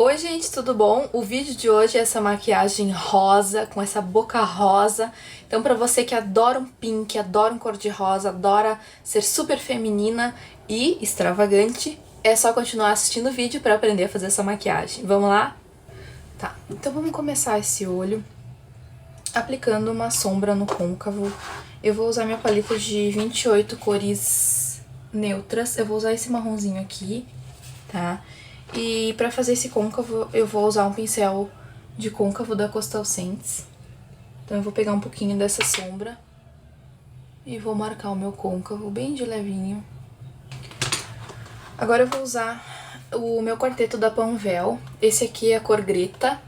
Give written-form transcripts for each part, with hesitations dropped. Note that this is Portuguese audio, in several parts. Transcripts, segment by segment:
Oi gente, tudo bom? O vídeo de hoje é essa maquiagem rosa, com essa boca rosa. Então pra você que adora um pink, adora um cor-de-rosa, adora ser super feminina e extravagante, é só continuar assistindo o vídeo pra aprender a fazer essa maquiagem. Vamos lá? Tá, então vamos começar esse olho aplicando uma sombra no côncavo. Eu vou usar minha paleta de 28 cores neutras. Eu vou usar esse marronzinho aqui, tá? E pra fazer esse côncavo, eu vou usar um pincel de côncavo da Coastal Scents. Então eu vou pegar um pouquinho dessa sombra e vou marcar o meu côncavo bem de levinho. Agora eu vou usar o meu quarteto da Panvel. Esse aqui é a cor Greta.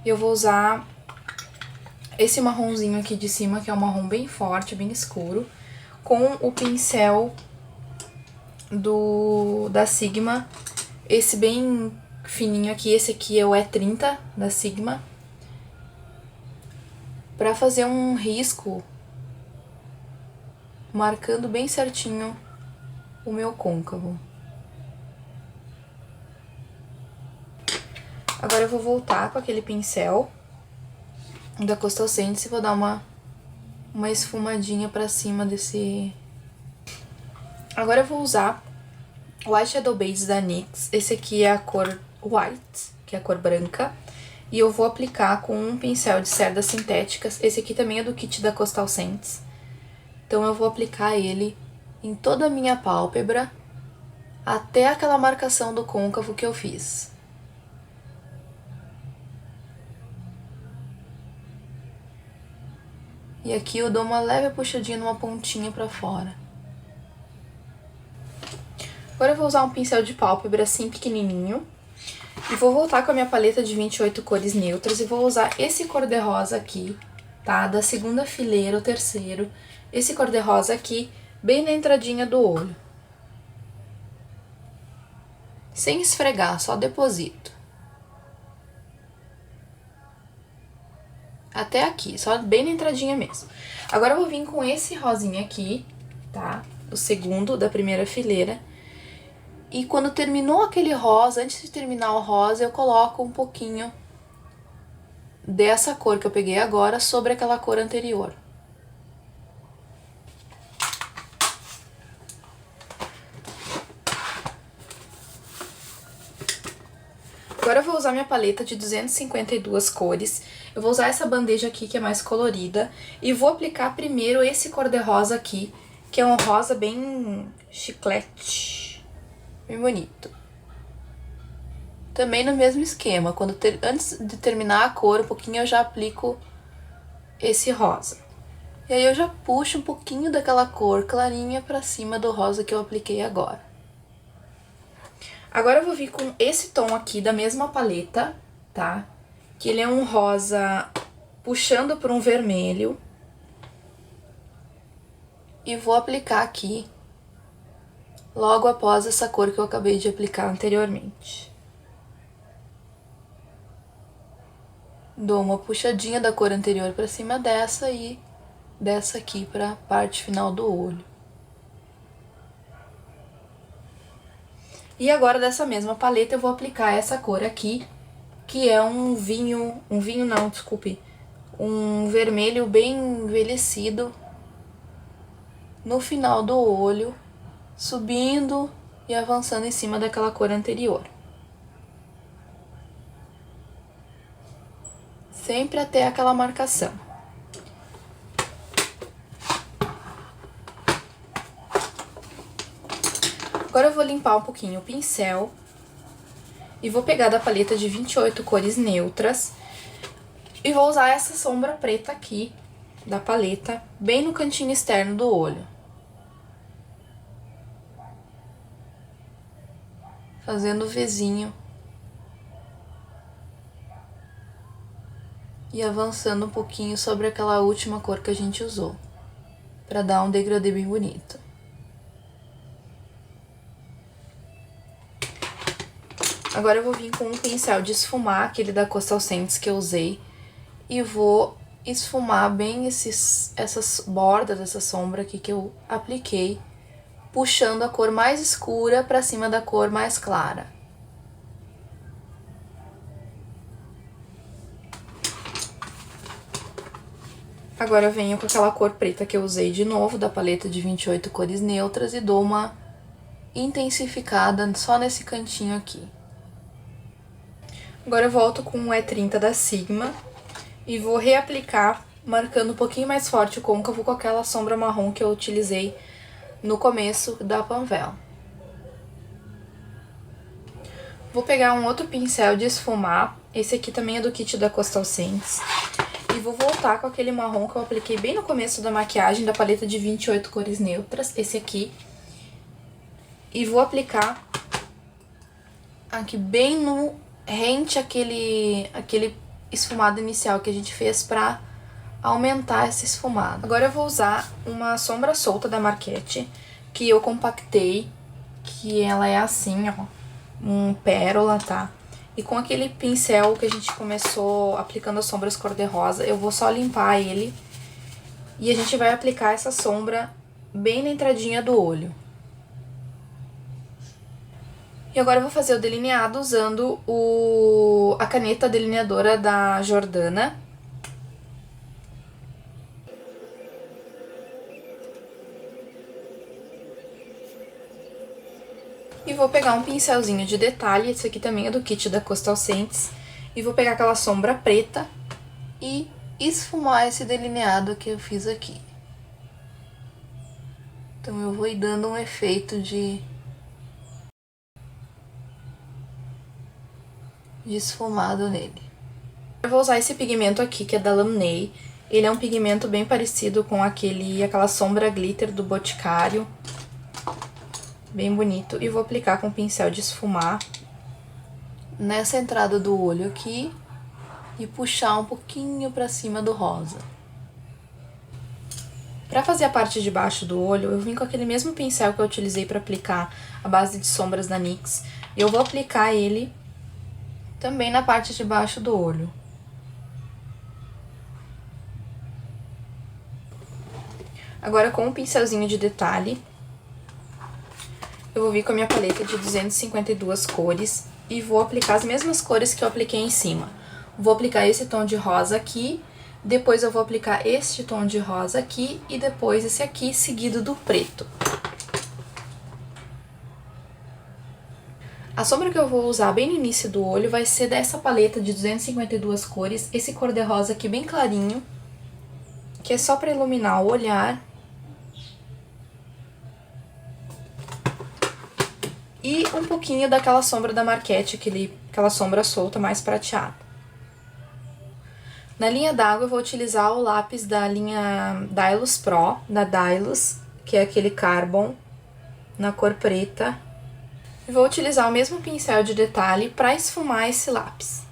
E eu vou usar esse marronzinho aqui de cima, que é um marrom bem forte, bem escuro, com o pincel da Sigma. Esse bem fininho aqui, esse aqui é o E30 da Sigma. Pra fazer um risco, marcando bem certinho o meu côncavo. Agora eu vou voltar com aquele pincel da Coastal Scents e vou dar uma esfumadinha pra cima desse... Agora eu vou usar o Eyeshadow Base da NYX. Esse aqui é a cor White, que é a cor branca. E eu vou aplicar com um pincel de cerdas sintéticas. Esse aqui também é do kit da Coastal Scents. Então eu vou aplicar ele em toda a minha pálpebra, até aquela marcação do côncavo que eu fiz. E aqui eu dou uma leve puxadinha numa pontinha pra fora. Agora eu vou usar um pincel de pálpebra assim pequenininho. E vou voltar com a minha paleta de 28 cores neutras e vou usar esse cor-de-rosa aqui, tá? Da segunda fileira, o terceiro. Esse cor-de-rosa aqui, bem na entradinha do olho. Sem esfregar, só deposito. Até aqui, só bem na entradinha mesmo. Agora eu vou vir com esse rosinha aqui, tá? O segundo da primeira fileira. E quando terminou aquele rosa, antes de terminar o rosa, eu coloco um pouquinho dessa cor que eu peguei agora sobre aquela cor anterior. Agora eu vou usar minha paleta de 252 cores. Eu vou usar essa bandeja aqui que é mais colorida. E vou aplicar primeiro esse cor-de-rosa aqui, que é um rosa bem chiclete. Bem bonito. Também no mesmo esquema, antes de terminar a cor, um pouquinho eu já aplico esse rosa. E aí eu já puxo um pouquinho daquela cor clarinha pra cima do rosa que eu apliquei agora. Agora eu vou vir com esse tom aqui da mesma paleta, tá? Que ele é um rosa puxando por um vermelho. E vou aplicar aqui logo após essa cor que eu acabei de aplicar anteriormente. Dou uma puxadinha da cor anterior pra cima dessa e dessa aqui pra parte final do olho. E agora dessa mesma paleta eu vou aplicar essa cor aqui, que é um vermelho bem envelhecido no final do olho, subindo e avançando em cima daquela cor anterior. Sempre até aquela marcação. Agora eu vou limpar um pouquinho o pincel e vou pegar da paleta de 28 cores neutras e vou usar essa sombra preta aqui da paleta, bem no cantinho externo do olho. Fazendo o Vzinho. E avançando um pouquinho sobre aquela última cor que a gente usou, pra dar um degradê bem bonito. Agora eu vou vir com um pincel de esfumar, aquele da Coastal Scents que eu usei, e vou esfumar bem essas bordas dessa sombra aqui que eu apliquei, puxando a cor mais escura pra cima da cor mais clara. Agora eu venho com aquela cor preta que eu usei de novo, da paleta de 28 cores neutras, e dou uma intensificada só nesse cantinho aqui. Agora eu volto com o E30 da Sigma e vou reaplicar, marcando um pouquinho mais forte o côncavo com aquela sombra marrom que eu utilizei no começo da Panvel. Vou pegar um outro pincel de esfumar, esse aqui também é do kit da Coastal Scents, e vou voltar com aquele marrom que eu apliquei bem no começo da maquiagem, da paleta de 28 cores neutras, esse aqui. E vou aplicar aqui bem no rente aquele esfumado inicial que a gente fez pra aumentar esse esfumado. Agora eu vou usar uma sombra solta da Marquette, que eu compactei, que ela é assim, ó, um pérola, tá? E com aquele pincel que a gente começou aplicando as sombras cor-de-rosa, eu vou só limpar ele e a gente vai aplicar essa sombra bem na entradinha do olho. E agora eu vou fazer o delineado usando a caneta delineadora da Jordana. E vou pegar um pincelzinho de detalhe, esse aqui também é do kit da Coastal Scents, e vou pegar aquela sombra preta e esfumar esse delineado que eu fiz aqui. Então eu vou ir dando um efeito de esfumado nele. Eu vou usar esse pigmento aqui, que é da Laminate. Ele é um pigmento bem parecido com aquela sombra glitter do Boticário. Bem bonito. E vou aplicar com o pincel de esfumar nessa entrada do olho aqui e puxar um pouquinho pra cima do rosa. Pra fazer a parte de baixo do olho, eu vim com aquele mesmo pincel que eu utilizei pra aplicar a base de sombras da NYX. E eu vou aplicar ele também na parte de baixo do olho. Agora com um pincelzinho de detalhe, eu vou vir com a minha paleta de 252 cores e vou aplicar as mesmas cores que eu apliquei em cima. Vou aplicar esse tom de rosa aqui, depois eu vou aplicar este tom de rosa aqui e depois esse aqui, seguido do preto. A sombra que eu vou usar bem no início do olho vai ser dessa paleta de 252 cores, esse cor-de-rosa aqui bem clarinho, que é só para iluminar o olhar. E um pouquinho daquela sombra da Marquette, aquela sombra solta mais prateada. Na linha d'água eu vou utilizar o lápis da linha Dylos Pro, da Dylos, que é aquele Carbon, na cor preta. E vou utilizar o mesmo pincel de detalhe para esfumar esse lápis.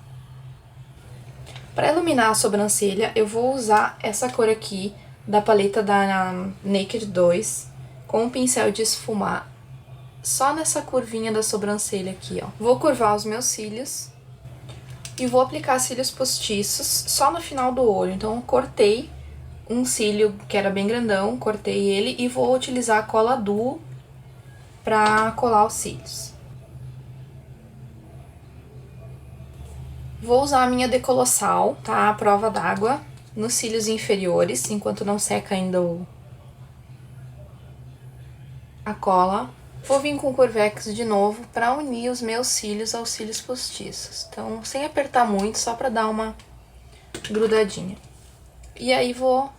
Para iluminar a sobrancelha, eu vou usar essa cor aqui, da paleta da Naked 2, com o pincel de esfumar só nessa curvinha da sobrancelha aqui, ó. Vou curvar os meus cílios e vou aplicar cílios postiços só no final do olho. Então eu cortei um cílio que era bem grandão, cortei ele e vou utilizar a cola Duo pra colar os cílios. Vou usar a minha Decolossal, tá? A prova d'água, nos cílios inferiores, enquanto não seca ainda a cola. Vou vir com o Curvex de novo pra unir os meus cílios aos cílios postiços. Então, sem apertar muito, só pra dar uma grudadinha. E aí vou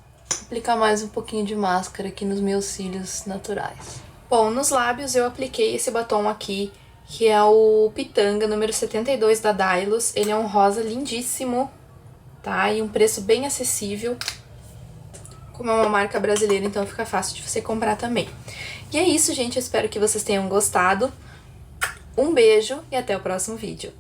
aplicar mais um pouquinho de máscara aqui nos meus cílios naturais. Bom, nos lábios eu apliquei esse batom aqui, que é o Pitanga número 72 da Dylos. Ele é um rosa lindíssimo, tá? E um preço bem acessível. Como é uma marca brasileira, então fica fácil de você comprar também. E é isso, gente. Eu espero que vocês tenham gostado. Um beijo e até o próximo vídeo.